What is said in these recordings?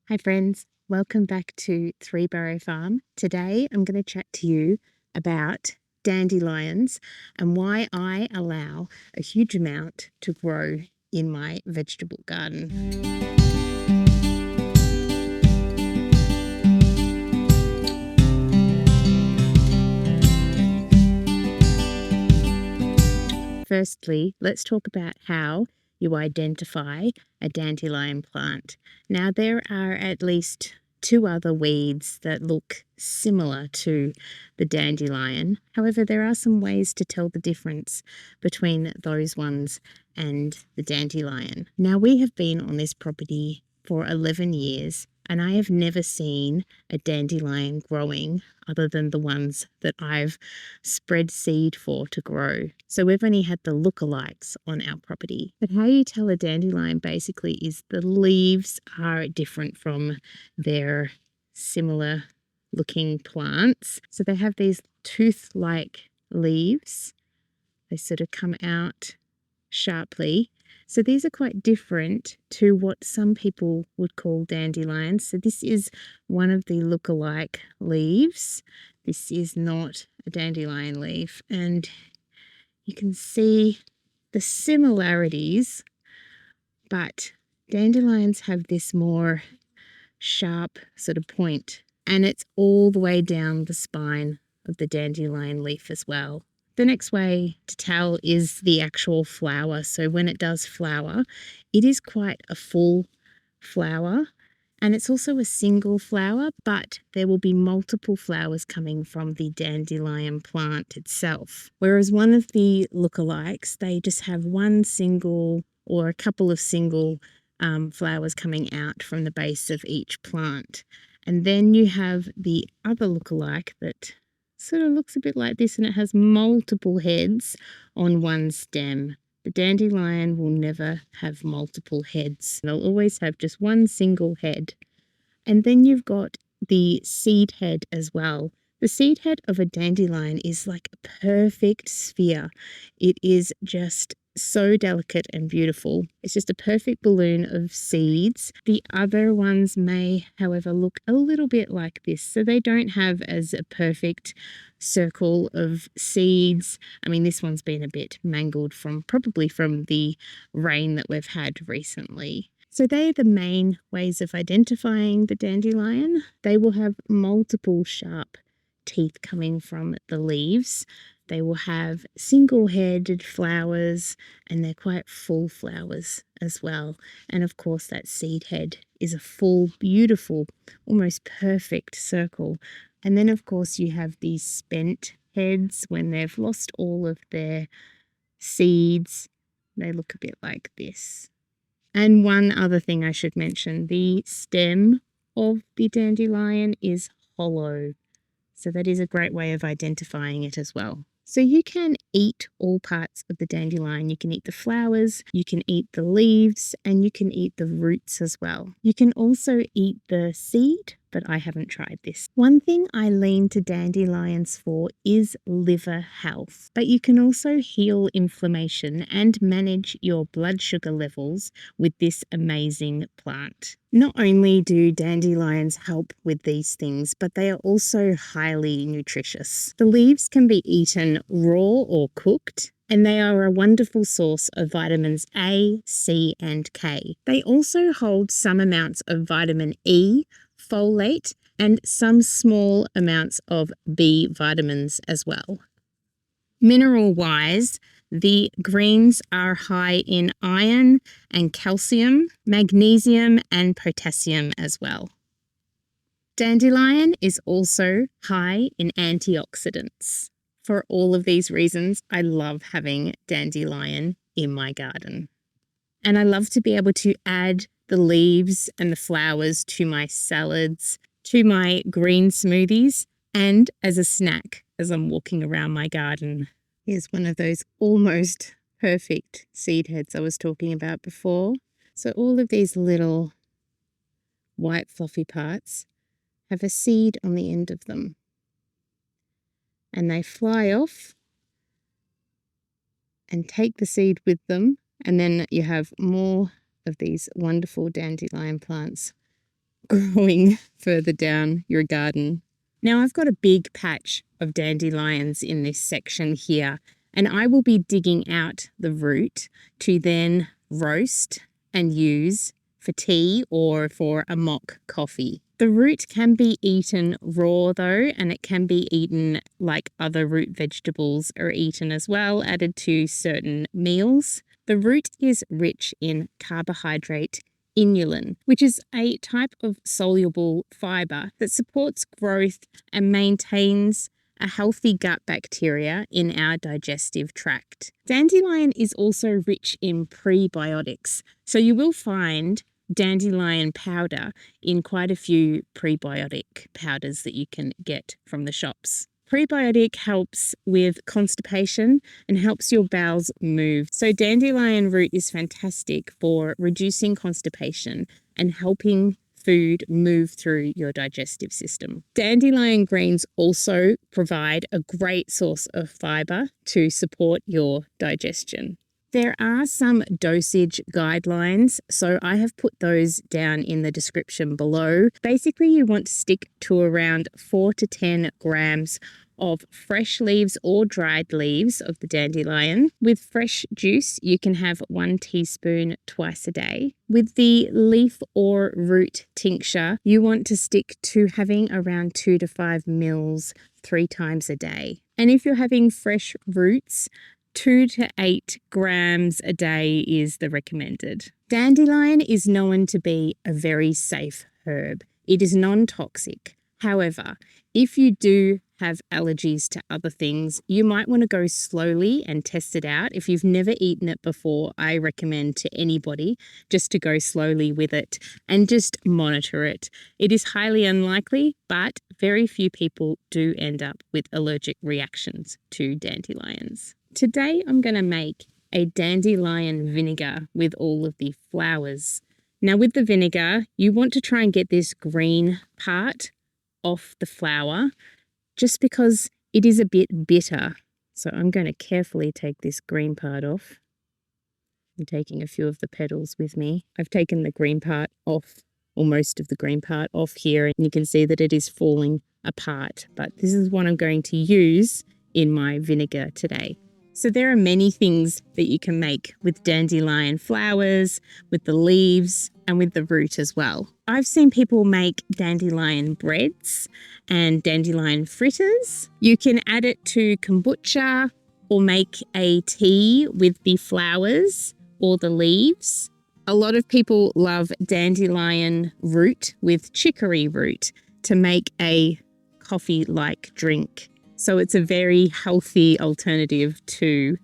Hi friends, welcome back to Barrow Farm. Today I'm going to chat to you about dandelions and why I allow a huge amount to grow in my vegetable garden. Firstly, let's talk about how you identify a dandelion plant. Now, there are at least two other weeds that look similar to the dandelion. However, there are some ways to tell the difference between those ones and the dandelion. Now, we have been on this property for 11 years and I have never seen a dandelion growing other than the ones that I've spread seed for to grow. So we've only had the lookalikes on our property. But how you tell a dandelion basically is the leaves are different from their similar looking plants. So they have these tooth-like leaves. They sort of come out sharply. So these are quite different to what some people would call dandelions. So this is one of the lookalike leaves. This is not a dandelion leaf. And you can see the similarities, but dandelions have this more sharp sort of point, and it's all the way down the spine of the dandelion leaf as well. The next way to tell is the actual flower. So when it does flower, it is quite a full flower, and it's also a single flower, but there will be multiple flowers coming from the dandelion plant itself. Whereas one of the lookalikes, they just have one single or a couple of single flowers coming out from the base of each plant. And then you have the other lookalike that sort of looks a bit like this, and it has multiple heads on one stem. The dandelion will never have multiple heads. They'll always have just one single head. And then you've got the seed head as well. The seed head of a dandelion is like a perfect sphere. It is just so delicate and beautiful. It's just a perfect balloon of seeds. The other ones may, however, look a little bit like this. So they don't have as a perfect circle of seeds. I mean, this one's been a bit mangled probably from the rain that we've had recently. So they are the main ways of identifying the dandelion. They will have multiple sharp teeth coming from the leaves. They will have single-headed flowers, and they're quite full flowers as well. And of course, that seed head is a full, beautiful, almost perfect circle. And then, of course, you have these spent heads when they've lost all of their seeds. They look a bit like this. And one other thing I should mention, the stem of the dandelion is hollow. So that is a great way of identifying it as well. So you can eat all parts of the dandelion. You can eat the flowers, you can eat the leaves, and you can eat the roots as well. You can also eat the seed, but I haven't tried this. One thing I lean to dandelions for is liver health, but you can also heal inflammation and manage your blood sugar levels with this amazing plant. Not only do dandelions help with these things, but they are also highly nutritious. The leaves can be eaten raw or cooked, and they are a wonderful source of vitamins A, C, and K. They also hold some amounts of vitamin E, folate, and some small amounts of B vitamins as well. Mineral-wise, the greens are high in iron and calcium, magnesium, and potassium as well. Dandelion is also high in antioxidants. For all of these reasons, I love having dandelion in my garden. And I love to be able to add the leaves and the flowers to my salads, to my green smoothies, and as a snack as I'm walking around my garden. Here's one of those almost perfect seed heads I was talking about before. So all of these little white fluffy parts have a seed on the end of them. And they fly off and take the seed with them. And then you have more of these wonderful dandelion plants growing further down your garden. Now I've got a big patch of dandelions in this section here, and I will be digging out the root to then roast and use for tea or for a mock coffee. The root can be eaten raw though, and it can be eaten like other root vegetables are eaten as well, added to certain meals. The root is rich in carbohydrate inulin, which is a type of soluble fiber that supports growth and maintains a healthy gut bacteria in our digestive tract. Dandelion is also rich in prebiotics, so you will find dandelion powder in quite a few prebiotic powders that you can get from the shops. Prebiotic helps with constipation and helps your bowels move. So dandelion root is fantastic for reducing constipation and helping food move through your digestive system. Dandelion greens also provide a great source of fiber to support your digestion. There are some dosage guidelines, so I have put those down in the description below. Basically, you want to stick to around 4 to 10 grams of fresh leaves or dried leaves of the dandelion. With fresh juice, you can have 1 teaspoon twice a day. With the leaf or root tincture, you want to stick to having around 2 to 5 mils 3 times a day. And if you're having fresh roots, 2 to 8 grams a day is the recommended. Dandelion is known to be a very safe herb. It is non-toxic. However, if you do have allergies to other things, you might want to go slowly and test it out. If you've never eaten it before, I recommend to anybody just to go slowly with it and just monitor it. It is highly unlikely, but very few people do end up with allergic reactions to dandelions. Today, I'm going to make a dandelion vinegar with all of the flowers. Now, with the vinegar, you want to try and get this green part off the flower just because it is a bit bitter. So I'm going to carefully take this green part off. I'm taking a few of the petals with me. I've taken the green part off, or most of the green part off here, and you can see that it is falling apart. But this is what I'm going to use in my vinegar today. So there are many things that you can make with dandelion flowers, with the leaves, and with the root as well. I've seen people make dandelion breads and dandelion fritters. You can add it to kombucha or make a tea with the flowers or the leaves. A lot of people love dandelion root with chicory root to make a coffee-like drink. So it's a very healthy alternative to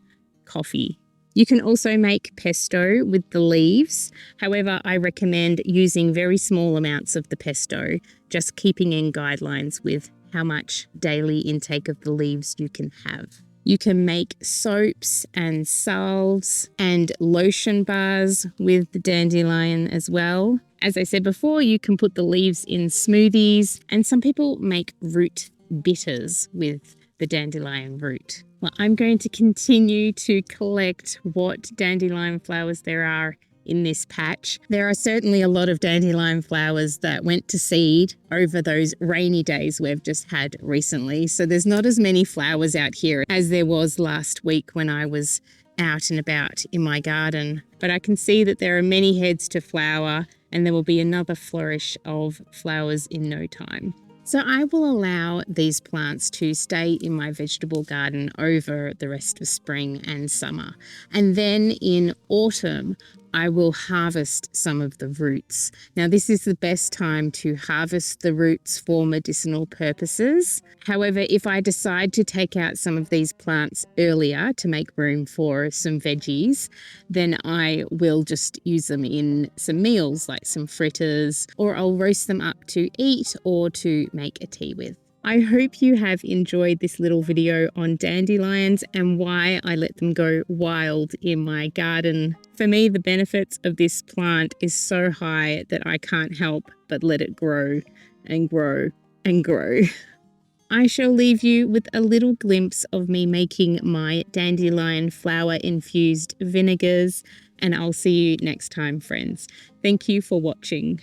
coffee. You can also make pesto with the leaves. However, I recommend using very small amounts of the pesto, just keeping in guidelines with how much daily intake of the leaves you can have. You can make soaps and salves and lotion bars with the dandelion as well. As I said before, you can put the leaves in smoothies, and some people make root bitters with the dandelion root. Well, I'm going to continue to collect what dandelion flowers there are in this patch. There are certainly a lot of dandelion flowers that went to seed over those rainy days we've just had recently. So there's not as many flowers out here as there was last week when I was out and about in my garden. But I can see that there are many heads to flower, and there will be another flourish of flowers in no time. So I will allow these plants to stay in my vegetable garden over the rest of spring and summer. And then in autumn, I will harvest some of the roots. Now, this is the best time to harvest the roots for medicinal purposes. However, if I decide to take out some of these plants earlier to make room for some veggies, then I will just use them in some meals like some fritters, or I'll roast them up to eat or to make a tea with. I hope you have enjoyed this little video on dandelions and why I let them go wild in my garden. For me, the benefits of this plant is so high that I can't help but let it grow and grow and grow. I shall leave you with a little glimpse of me making my dandelion flower infused vinegars, and I'll see you next time, friends. Thank you for watching.